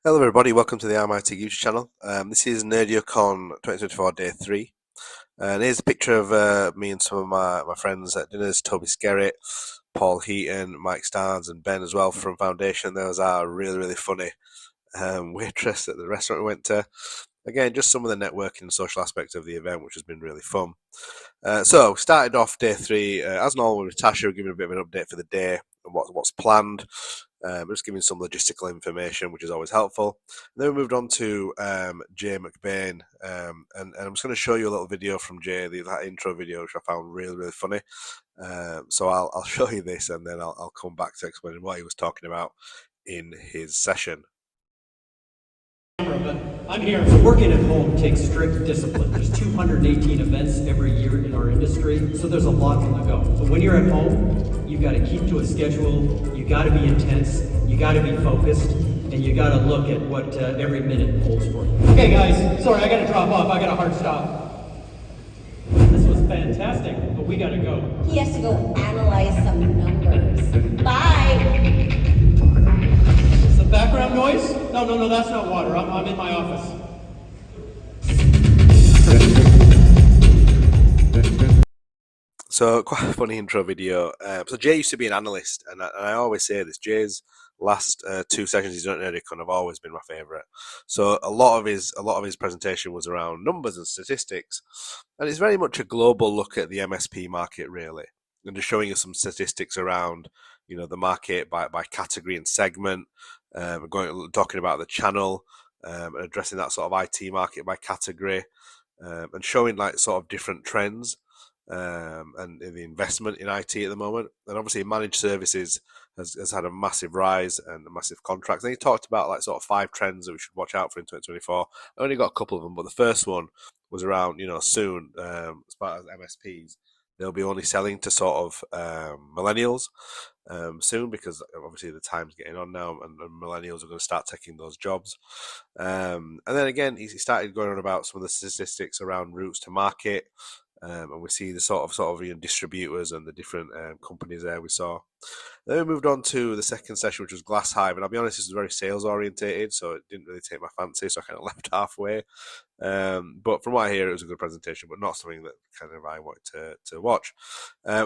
Hello everybody, welcome to the I Am IT Geeks channel. This is NerdioCon 2024 Day 3. And here's a picture of me and some of my friends at dinners, Toby Skerritt, Paul Heaton, Mike Starnes and Ben as well from Foundation. Those are really funny waitress at the restaurant we went to. Again, just some of the networking and social aspects of the event, which has been really fun. So, started off Day 3, as normal with Tasha, giving a bit of an update for the day and what's planned. Just giving some logistical information, which is always helpful. And then we moved on to Jay McBain, and I'm just going to show you a little video from Jay, that intro video, which I found really funny. So I'll show you this, and then I'll come back to explaining what he was talking about in his session. But I'm here. So working at home takes strict discipline. There's 218 events every year in our industry, so there's a lot on the go. So when you're at home, you got to keep to a schedule. You got to be intense. You got to be focused, and you got to look at what every minute holds for you. Okay, guys. Sorry, I got to drop off. I got a hard stop. This was fantastic, but we got to go. He has to go analyze some numbers. Bye. Background noise? No, that's not water. I'm in my office. So quite a funny intro video. So Jay used to be an analyst, and I always say this. Jay's last 2 sessions he's done at NerdioCon have always been my favourite. So a lot of his presentation was around numbers and statistics, and it's very much a global look at the MSP market, really, and just showing us some statistics around the market by category and segment. Talking about the channel and addressing that sort of IT market by category, and showing like sort of different trends and the investment in IT at the moment. And obviously managed services has had a massive rise and a massive contracts. And he talked about like sort of 5 trends that we should watch out for in 2024. I only got a couple of them, but the first one was around soon, as part of MSPs, they'll be only selling to sort of millennials soon, because obviously the time's getting on now, and millennials are going to start taking those jobs. And then again, he started going on about some of the statistics around routes to market, and we see the sort of distributors and the different companies there we saw. Then we moved on to the second session, which was Glass Hive, and I'll be honest, this was very sales orientated, so it didn't really take my fancy, so I kind of left halfway. But from what I hear, it was a good presentation, but not something that kind of I wanted to watch.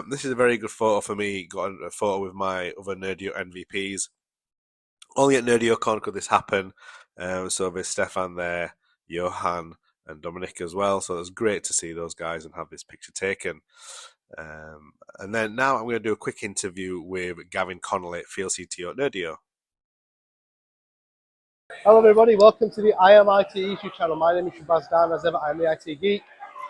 This is a very good photo for me. Got a photo with my other Nerdio MVPs. Only at NerdioCon could this happen. So there's Stefan there, Johan, and Dominic as well. So it was great to see those guys and have this picture taken. And then now I'm going to do a quick interview with Gavin Connolly, Field CTO at Nerdio. Hello everybody, welcome to the I Am IT YouTube channel. My name is Shabazz Dan, as ever I am the IT Geek.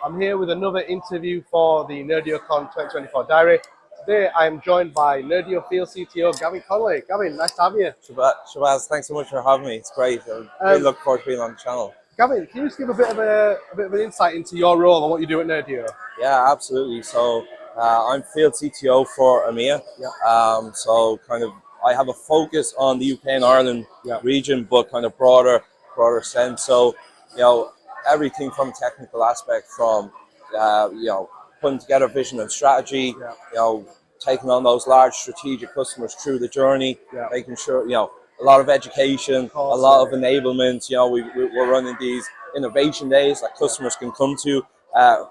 I'm here with another interview for the NerdioCon 2024 diary. Today I am joined by Nerdio Field CTO Gavin Connolly. Gavin, nice to have you. Shabazz, thanks so much for having me. It's great. I really look forward to being on the channel. Gavin, can you just give a bit of an insight into your role and what you do at Nerdio? Yeah, absolutely. So I'm Field CTO for EMEA. Yeah. So kind of I have a focus on the UK and Ireland region, but kind of broader sense. So everything from technical aspect, from putting together vision and strategy, taking on those large strategic customers through the journey, making sure a lot of education, a lot of enablement. We're running these innovation days that customers can come to,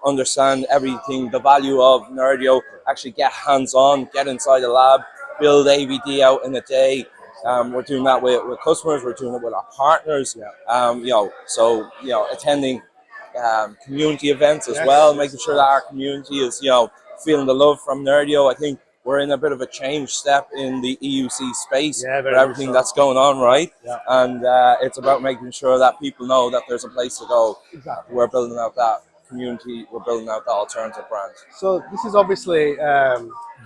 understand everything, the value of Nerdio, actually get hands-on, get inside the lab, build AVD out in a day. We're doing that with customers, we're doing it with our partners, attending community events as well, making sure that our community is feeling the love from Nerdio. I think we're in a bit of a change step in the EUC space with everything that's going on, right? Yeah. And it's about making sure that people know that there's a place to go. Exactly. We're building out that community, we're building out that alternative brand. So this is obviously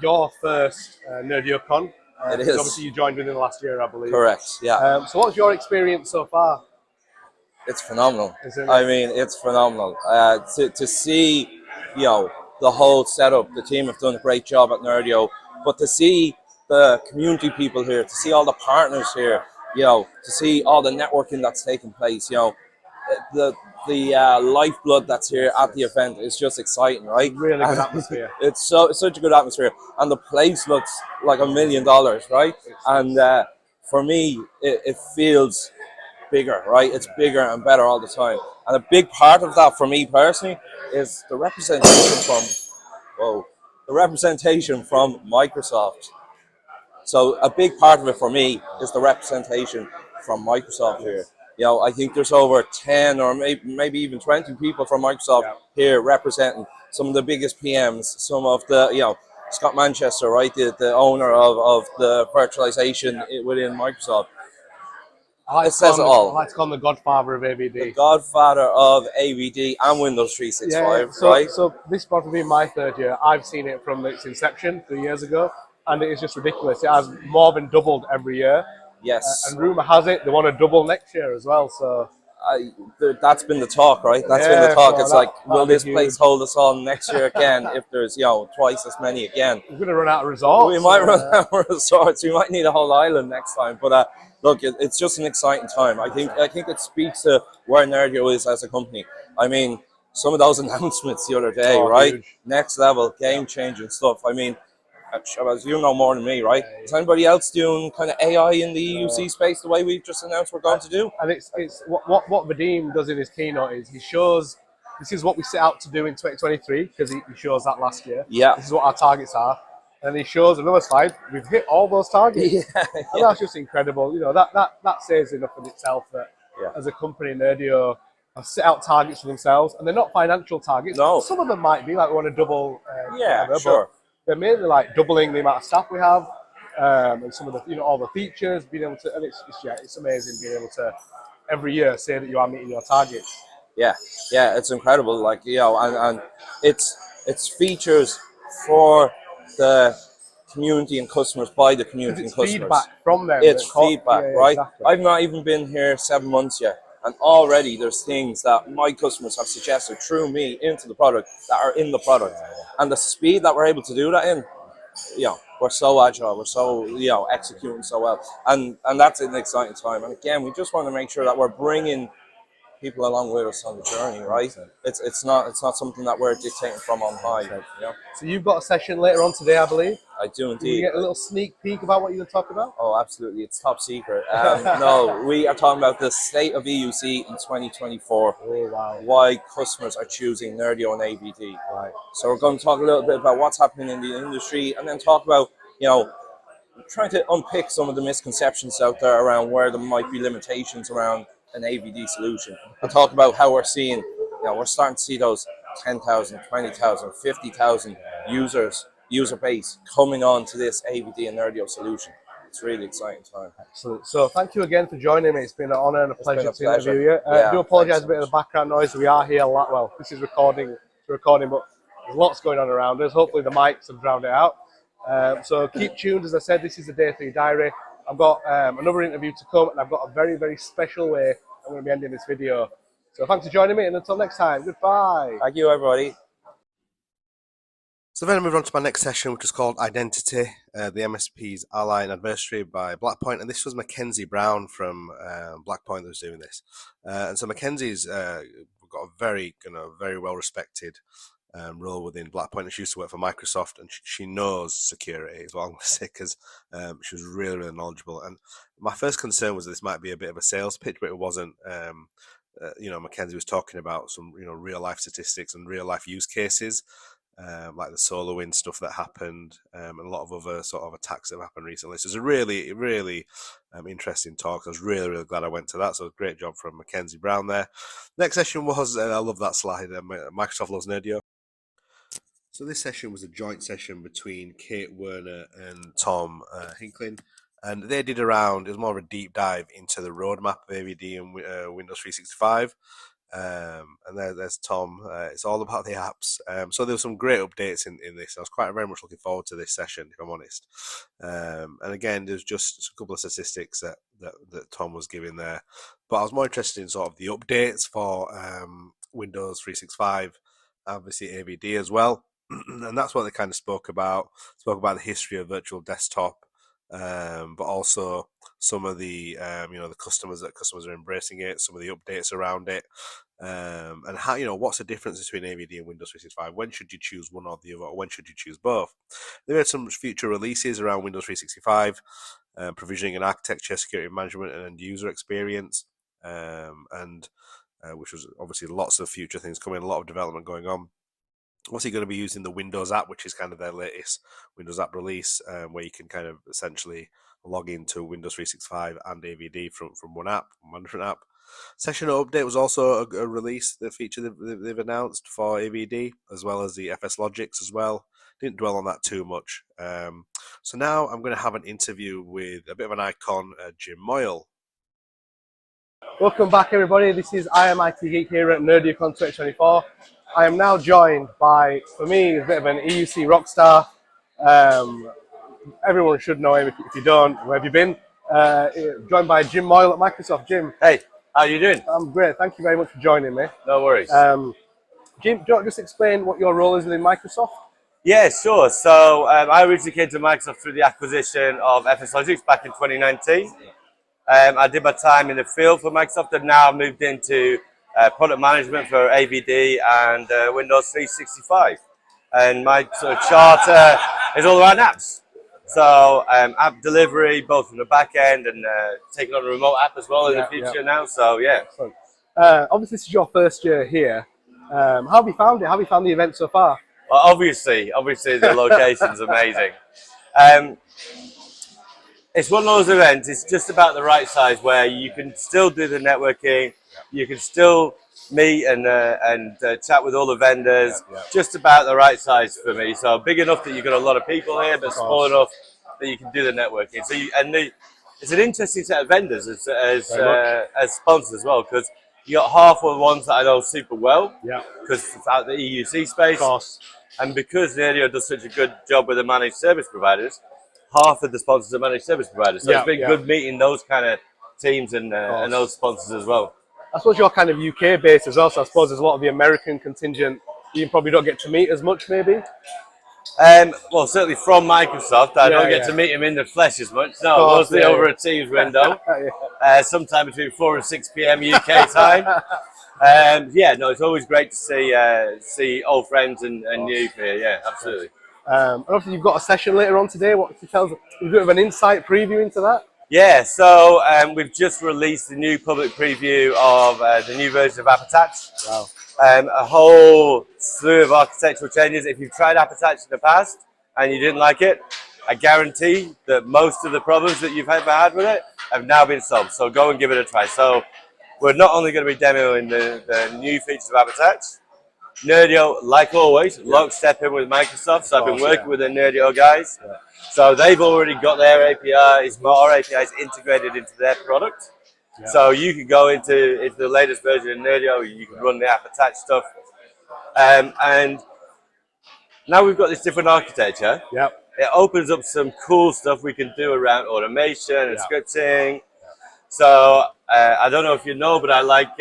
your first NerdioCon. It is. Obviously you joined within the last year, I believe. Correct, yeah. So what's your experience so far? It's phenomenal. Isn't it? I mean, it's phenomenal. To see, the whole setup, the team have done a great job at Nerdio, but to see the community people here, to see all the partners here, to see all the networking that's taking place, the lifeblood that's here at the event is just exciting, right? Really good atmosphere. It's such a good atmosphere, and the place looks like $1 million, right? And for me, it feels bigger, right? It's bigger and better all the time. And a big part of that for me personally is the representation from Microsoft. So a big part of it for me is the representation from Microsoft here. I think there's over 10 or maybe even 20 people from Microsoft here representing some of the biggest PMs, some of the, Scott Manchester, right, the owner of the virtualization within Microsoft. It says it I all. like to call him the godfather of AVD. The godfather of AVD and Windows 365, right? So this probably being my third year, I've seen it from its inception 3 years ago, and it is just ridiculous. It has more than doubled every year. Yes. And rumor has it they want to double next year as well. So That's been the talk, right? That's been the talk. so It's like, will this huge. place hold us on next year again if there's, twice as many again? We're going to run out of resorts. We might run out of resorts. We might need a whole island next time. But look, it's just an exciting time. I think it speaks to where Nerdio is as a company. I mean, some of those announcements the other day, right? Huge. Next level, game-changing stuff. I mean, as you know more than me, right? Is anybody else doing kind of AI in the EUC space the way we've just announced we're going to do? And it's what Vadim does in his keynote is he shows this is what we set out to do in 2023 because he shows that last year. Yeah. This is what our targets are. And he shows another slide. We've hit all those targets. And that's just incredible. That says enough in itself that as a company, Nerdio have set out targets for themselves, and they're not financial targets. No. Some of them might be like we want to double. Sure. They're mainly like doubling the amount of staff we have, and some of the all the features, being able to, and it's amazing being able to every year say that you are meeting your targets. Yeah, it's incredible. Like and it's features for the community and customers by the community and customers. Feedback from them. It's feedback, right? Exactly. I've not even been here 7 months yet, and already there's things that my customers have suggested through me into the product that are in the product, and the speed that we're able to do that in, we're so agile, we're so executing so well, and that's an exciting time. And again, we just want to make sure that we're bringing people along with us on the journey, right? It's not something that we're dictating from on high. So you've got a session later on today, I believe. I do Can you indeed. get a little sneak peek about what you're going to talk about? Oh, absolutely. It's top secret. No, we are talking about the state of EUC in 2024. Oh, wow. Why customers are choosing Nerdio and AVD. Right. So we're going to talk a little bit about what's happening in the industry, and then talk about, trying to unpick some of the misconceptions out there around where there might be limitations around an AVD solution. And talk about how we're seeing, we're starting to see those 10,000, 20,000, 50,000 user base coming on to this AVD and Nerdio solution. It's really exciting time. Excellent. So thank you again for joining me. It's been an honour and a pleasure to interview you. Yeah, I do apologise a bit of the background noise. We are here a lot. Well, this is recording, but there's lots going on around us. Hopefully the mics have drowned it out. So keep tuned. As I said, this is the day 3 diary. I've got another interview to come, and I've got a very, very special way I'm going to be ending this video. So thanks for joining me, and until next time, goodbye. Thank you, everybody. So then I move on to my next session, which is called Identity, the MSP's Ally and Adversary by Blackpoint. And this was Mackenzie Brown from Blackpoint that was doing this. And so Mackenzie's got a very well respected role within Blackpoint. And she used to work for Microsoft, and she knows security is what I'm going to say, because she was really, really knowledgeable. And my first concern was that this might be a bit of a sales pitch, but it wasn't. Mackenzie was talking about some real life statistics and real life use cases. Like the SolarWinds stuff that happened, and a lot of other sort of attacks that have happened recently. So it's a really, really interesting talk. I was really, really glad I went to that. So great job from Mackenzie Brown there. Next session was, I love that slide, Microsoft Loves Nerdio. So this session was a joint session between Kate Werner and Tom Hinkling. And they did it was more of a deep dive into the roadmap of AVD and Windows 365. And there's Tom. It's all about the apps. So there were some great updates in this. I was quite very much looking forward to this session, if I'm honest. And again, there's just a couple of statistics that Tom was giving there. But I was more interested in sort of the updates for Windows 365, obviously AVD as well. And that's what they kind of spoke about. Spoke about the history of virtual desktop, but also some of the the customers are embracing it, some of the updates around it, and how what's the difference between AVD and Windows 365? When should you choose one or the other, or when should you choose both? They made some future releases around Windows 365, provisioning and architecture, security management, and end user experience. and which was obviously lots of future things coming, a lot of development going on. Also, going to be using the Windows app, which is kind of their latest Windows app release, where you can kind of essentially log into Windows 365 and AVD from one app, one different app. Session update was also a release, the feature they've announced for AVD, as well as the FS Logics as well. Didn't dwell on that too much. So now I'm going to have an interview with a bit of an icon, Jim Moyle. Welcome back, everybody. This is I Am IT Geek here at NerdioCon 2024. I am now joined by, for me, a bit of an EUC rock star. Everyone should know him. If you don't, where have you been? Joined by Jim Moyle at Microsoft. Jim. Hey, how are you doing? I'm great. Thank you very much for joining me. No worries. Jim, do you want to just explain what your role is within Microsoft? Yeah, sure. So I originally came to Microsoft through the acquisition of FS Logics back in 2019. I did my time in the field for Microsoft and now moved into product management for AVD and Windows 365. And my sort of charter is all around apps. So app delivery, both from the back end and taking on a remote app as well in the future now. So yeah. Obviously, this is your first year here. How have you found it? How have you found the event so far? Well, obviously the location's amazing. It's one of those events, it's just about the right size where you can still do the networking, you can still meet and chat with all the vendors, just about the right size for me. So big enough that you've got a lot of people here, but small enough that you can do the networking. So it's an interesting set of vendors as sponsors as well, because you got half of the ones that I know super well, because it's out the EUC space, and because Nerdio does such a good job with the managed service providers, half of the sponsors are managed service providers. So it's been good meeting those kind of teams and those sponsors as well. I suppose you're kind of UK based as well, so I suppose there's a lot of the American contingent you probably don't get to meet as much, maybe? Well, certainly from Microsoft, I don't get to meet them in the flesh as much. No, mostly over a Teams window, sometime between 4 and 6 p.m. UK time. No, it's always great to see old friends and new here. Yeah, absolutely. And obviously, you've got a session later on today. What to tell us? A bit of an insight preview into that? Yeah, so we've just released the new public preview of the new version of App Attach. Wow. A whole slew of architectural changes. If you've tried App Attach in the past and you didn't like it, I guarantee that most of the problems that you've ever had with it have now been solved. So go and give it a try. So we're not only going to be demoing the new features of App Attach, Nerdio, like always, lockstep in with Microsoft. So I've been working with the Nerdio guys. So they've already got their APIs, our APIs integrated into their product. So you can go into the latest version of Nerdio, you can run the App Attach stuff. And now we've got this different architecture. It opens up some cool stuff we can do around automation and scripting. So I don't know if you know, but I like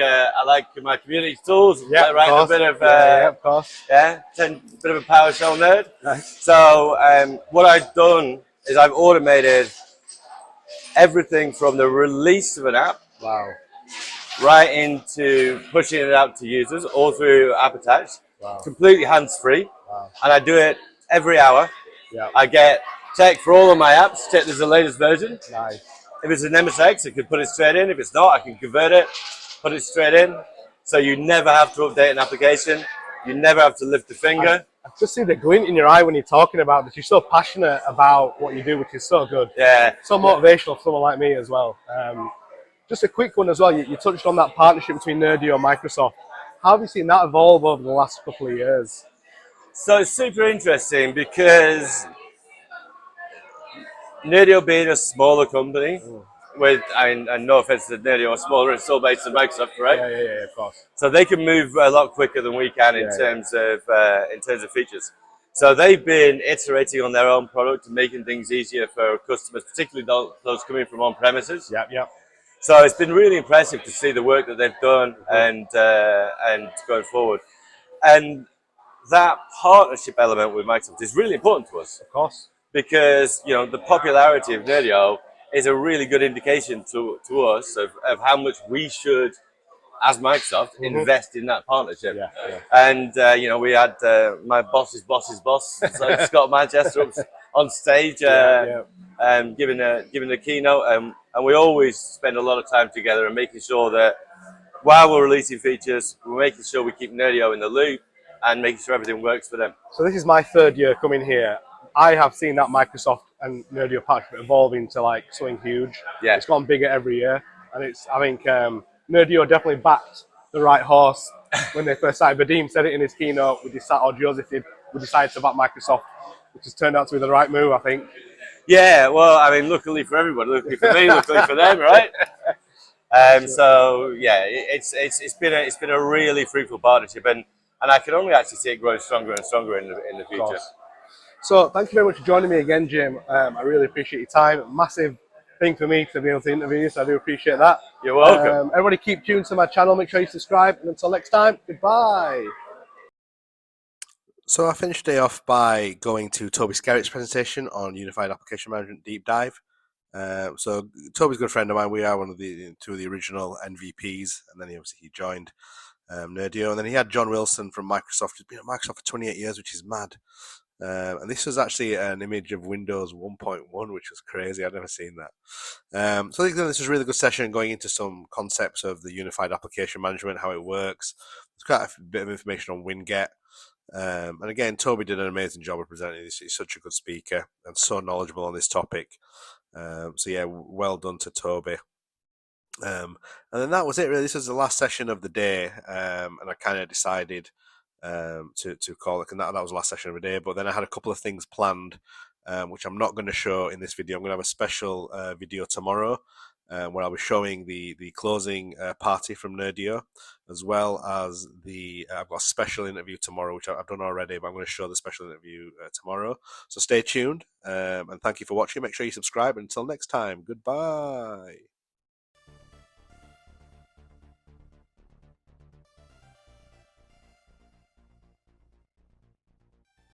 my community tools. Writing a bit of of course. Bit of a PowerShell nerd. Nice. So what I've done is I've automated everything from the release of an app, right into pushing it out to users, all through App Attach, completely hands-free, and I do it every hour. I get check for all of my apps, check there's the latest version. Nice. If it's an MSX, I can put it straight in. If it's not, I can convert it, put it straight in. So you never have to update an application. You never have to lift a finger. I just see the glint in your eye when you're talking about this. You're so passionate about what you do, which is so good. Yeah. So motivational for someone like me as well. Just a quick one as well. You touched on that partnership between Nerdio and Microsoft. How have you seen that evolve over the last couple of years? So it's super interesting because Nerdio being a smaller company, and no offense to Nerdio, are smaller, it's still based on Microsoft, right? Yeah, of course. So they can move a lot quicker than we can in terms of features. So they've been iterating on their own product and making things easier for customers, particularly those coming from on-premises. So it's been really impressive to see the work that they've done and going forward. And that partnership element with Microsoft is really important to us. Of course. Because the popularity of Nerdio is a really good indication to us of how much we should, as Microsoft, invest in that partnership. And we had my boss's boss's boss, so Scott Manchester, on stage, giving the keynote, and we always spend a lot of time together and making sure that while we're releasing features, we're making sure we keep Nerdio in the loop and making sure everything works for them. So this is my third year coming here. I have seen that Microsoft and Nerdio partnership evolve into like something huge. Yeah. It's gone bigger every year, and I think Nerdio definitely backed the right horse when they first started. Vadim said it in his keynote. Joseph did. We decided to back Microsoft, which has turned out to be the right move, I think. Yeah, well, I mean, luckily for everybody, luckily for me, luckily for them, right? So yeah, it's been a really fruitful partnership, and I can only actually see it grow stronger and stronger in the future. So thank you very much for joining me again, Jim. I really appreciate your time. Massive thing for me to be able to interview you, so I do appreciate that. You're welcome. Everybody keep tuned to my channel. Make sure you subscribe. And until next time, goodbye. So I finished the day off by going to Toby Skerritt's presentation on Unified Application Management Deep Dive. So Toby's a good friend of mine. We are two of the original NVPs, and then he joined Nerdio. And then he had John Wilson from Microsoft. He's been at Microsoft for 28 years, which is mad. And this was actually an image of Windows 1.1, which was crazy. I'd never seen that. So I think this was a really good session going into some concepts of the Unified Application Management, how it works. There's quite a bit of information on Winget. And again, Toby did an amazing job of presenting this. He's such a good speaker and so knowledgeable on this topic. So yeah, well done to Toby. And then that was it really. This was the last session of the day, and I kind of decided to call it, and that was the last session of the day. But then I had a couple of things planned, which I'm not going to show in this video. I'm going to have a special video tomorrow where I'll be showing the closing party from Nerdio, as well as I've got a special interview tomorrow, which I've done already, but I'm going to show the special interview tomorrow. So stay tuned, and thank you for watching. Make sure you subscribe. Until next time, goodbye.